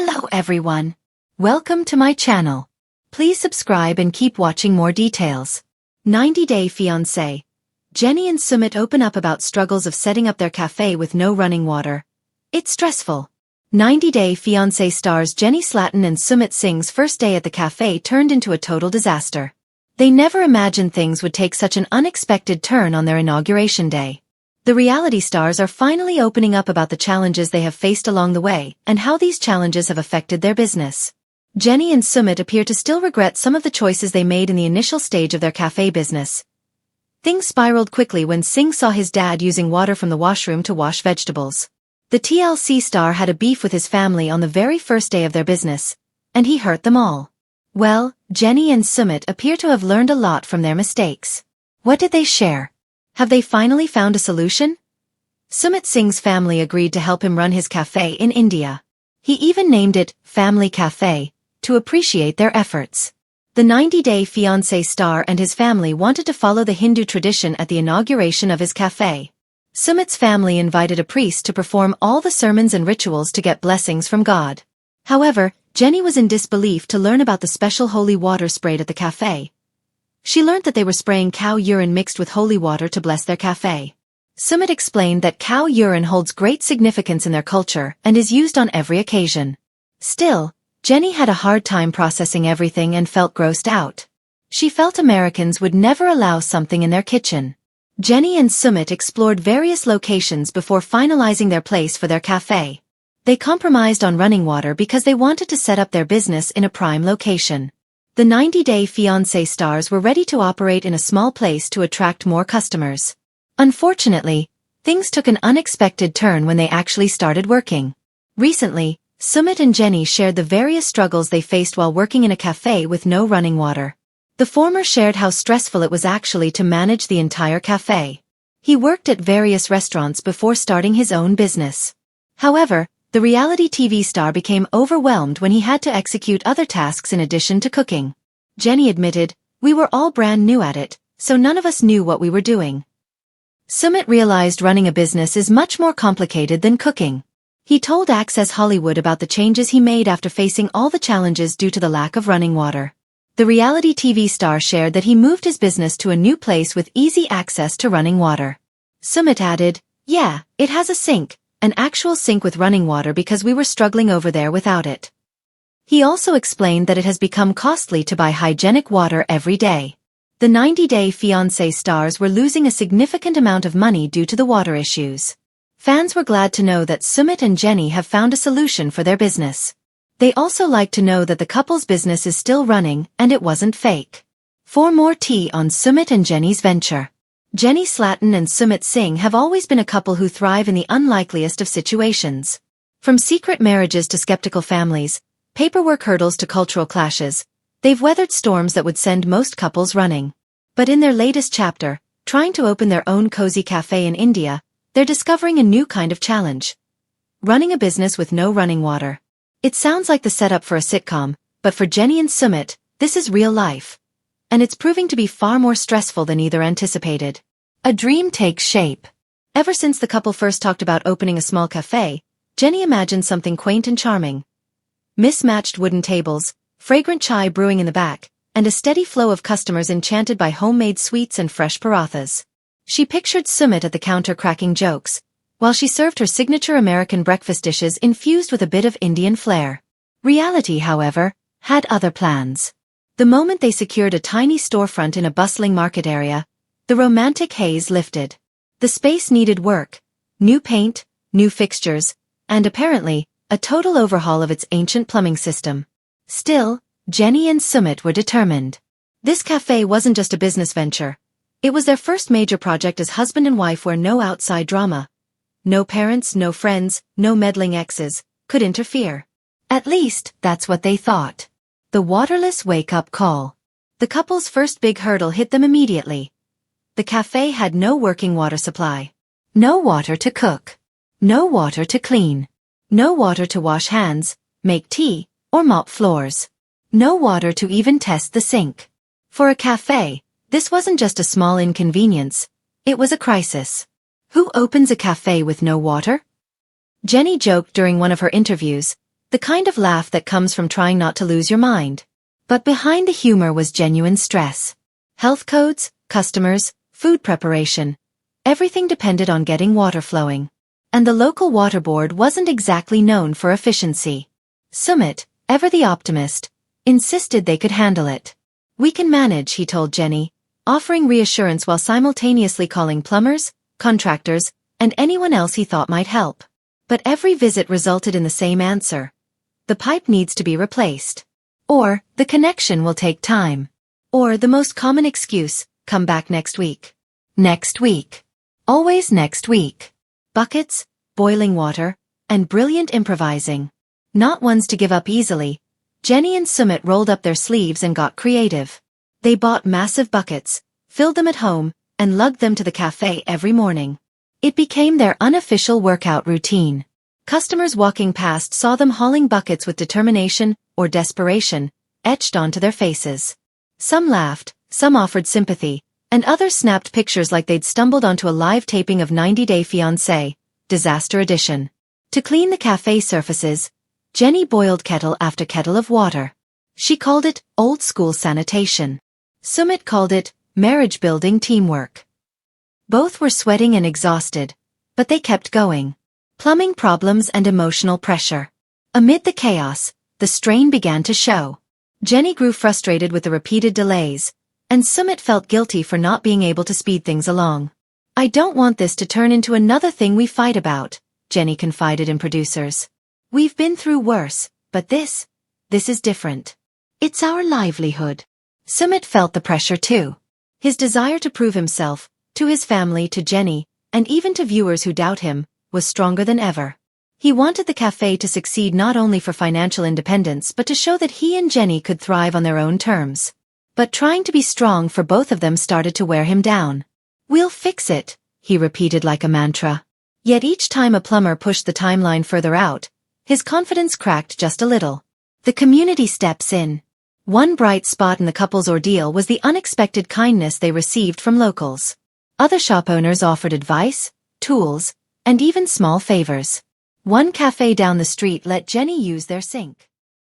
Hello everyone. Welcome to my channel. Please subscribe and keep watching more details. 90-Day Fiancé. Jenny and Sumit open up about struggles of setting up their cafe with no running water. It's stressful. 90-Day Fiancé stars Jenny Slatan and Sumit Singh's first day at the cafe turned into a total disaster. They never imagined things would take such an unexpected turn on their inauguration day. The reality stars are finally opening up about the challenges they have faced along the way and how these challenges have affected their business. Jenny and Sumit appear to still regret some of the choices they made in the initial stage of their cafe business. Things spiraled quickly when Singh saw his dad using water from the washroom to wash vegetables. The TLC star had a beef with his family on the very first day of their business, and he hurt them all. Well, Jenny and Sumit appear to have learned a lot from their mistakes. What did they share? Have they finally found a solution? Sumit Singh's family agreed to help him run his cafe in India. He even named it Family Cafe, to appreciate their efforts. The 90-Day Fiancé star and his family wanted to follow the Hindu tradition at the inauguration of his cafe. Sumit's family invited a priest to perform all the sermons and rituals to get blessings from God. However, Jenny was in disbelief to learn about the special holy water sprayed at the cafe. She learned that they were spraying cow urine mixed with holy water to bless their cafe. Sumit explained that cow urine holds great significance in their culture and is used on every occasion. Still, Jenny had a hard time processing everything and felt grossed out. She felt Americans would never allow something in their kitchen. Jenny and Sumit explored various locations before finalizing their place for their cafe. They compromised on running water because they wanted to set up their business in a prime location. The 90-Day Fiancé stars were ready to operate in a small place to attract more customers. Unfortunately, things took an unexpected turn when they actually started working. Recently, Sumit and Jenny shared the various struggles they faced while working in a cafe with no running water. The former shared how stressful it was actually to manage the entire cafe. He worked at various restaurants before starting his own business. However, the reality TV star became overwhelmed when he had to execute other tasks in addition to cooking. Jenny admitted, "We were all brand new at it, so none of us knew what we were doing." Sumit realized running a business is much more complicated than cooking. He told Access Hollywood about the changes he made after facing all the challenges due to the lack of running water. The reality TV star shared that he moved his business to a new place with easy access to running water. Sumit added, "Yeah, it has a sink. An actual sink with running water because we were struggling over there without it." He also explained that it has become costly to buy hygienic water every day. The 90-Day Fiancé stars were losing a significant amount of money due to the water issues. Fans were glad to know that Sumit and Jenny have found a solution for their business. They also liked to know that the couple's business is still running and it wasn't fake. For more tea on Sumit and Jenny's venture. Jenny Slatan and Sumit Singh have always been a couple who thrive in the unlikeliest of situations. From secret marriages to skeptical families, paperwork hurdles to cultural clashes, they've weathered storms that would send most couples running. But in their latest chapter, trying to open their own cozy cafe in India, they're discovering a new kind of challenge. Running a business with no running water. It sounds like the setup for a sitcom, but for Jenny and Sumit, this is real life. And it's proving to be far more stressful than either anticipated. A dream takes shape. Ever since the couple first talked about opening a small cafe, Jenny imagined something quaint and charming. Mismatched wooden tables, fragrant chai brewing in the back, and a steady flow of customers enchanted by homemade sweets and fresh parathas. She pictured Sumit at the counter cracking jokes, while she served her signature American breakfast dishes infused with a bit of Indian flair. Reality, however, had other plans. The moment they secured a tiny storefront in a bustling market area, the romantic haze lifted. The space needed work, new paint, new fixtures, and apparently, a total overhaul of its ancient plumbing system. Still, Jenny and Sumit were determined. This cafe wasn't just a business venture. It was their first major project as husband and wife where no outside drama. No parents, no friends, no meddling exes, could interfere. At least, that's what they thought. The waterless wake-up call. The couple's first big hurdle hit them immediately. The cafe had no working water supply. No water to cook. No water to clean. No water to wash hands, make tea, or mop floors. No water to even test the sink. For a cafe, this wasn't just a small inconvenience, it was a crisis. Who opens a cafe with no water? Jenny joked during one of her interviews, The kind of laugh that comes from trying not to lose your mind. But behind the humor was genuine stress. Health codes, customers, food preparation. Everything depended on getting water flowing. And the local water board wasn't exactly known for efficiency. Sumit, ever the optimist, insisted they could handle it. "We can manage," he told Jenny, offering reassurance while simultaneously calling plumbers, contractors, and anyone else he thought might help. But every visit resulted in the same answer. "The pipe needs to be replaced." Or, "The connection will take time." Or the most common excuse, "Come back next week." Next week. Always next week. Buckets, boiling water, and brilliant improvising. Not ones to give up easily, Jenny and Sumit rolled up their sleeves and got creative. They bought massive buckets, filled them at home, and lugged them to the cafe every morning. It became their unofficial workout routine. Customers walking past saw them hauling buckets with determination, or desperation, etched onto their faces. Some laughed, some offered sympathy, and others snapped pictures like they'd stumbled onto a live taping of 90 Day Fiancé, Disaster Edition. To clean the cafe surfaces, Jenny boiled kettle after kettle of water. She called it old-school sanitation. Sumit called it marriage-building teamwork. Both were sweating and exhausted, but they kept going. Plumbing problems and emotional pressure. Amid the chaos, the strain began to show. Jenny grew frustrated with the repeated delays, and Sumit felt guilty for not being able to speed things along. "I don't want this to turn into another thing we fight about," Jenny confided in producers. "We've been through worse, but this is different. It's our livelihood." Sumit felt the pressure too. His desire to prove himself, to his family, to Jenny, and even to viewers who doubt him, was stronger than ever. He wanted the cafe to succeed not only for financial independence but to show that he and Jenny could thrive on their own terms. But trying to be strong for both of them started to wear him down. "We'll fix it," he repeated like a mantra. Yet each time a plumber pushed the timeline further out, his confidence cracked just a little. The community steps in. One bright spot in the couple's ordeal was the unexpected kindness they received from locals. Other shop owners offered advice, tools, and even small favors. One cafe down the street let Jenny use their sink.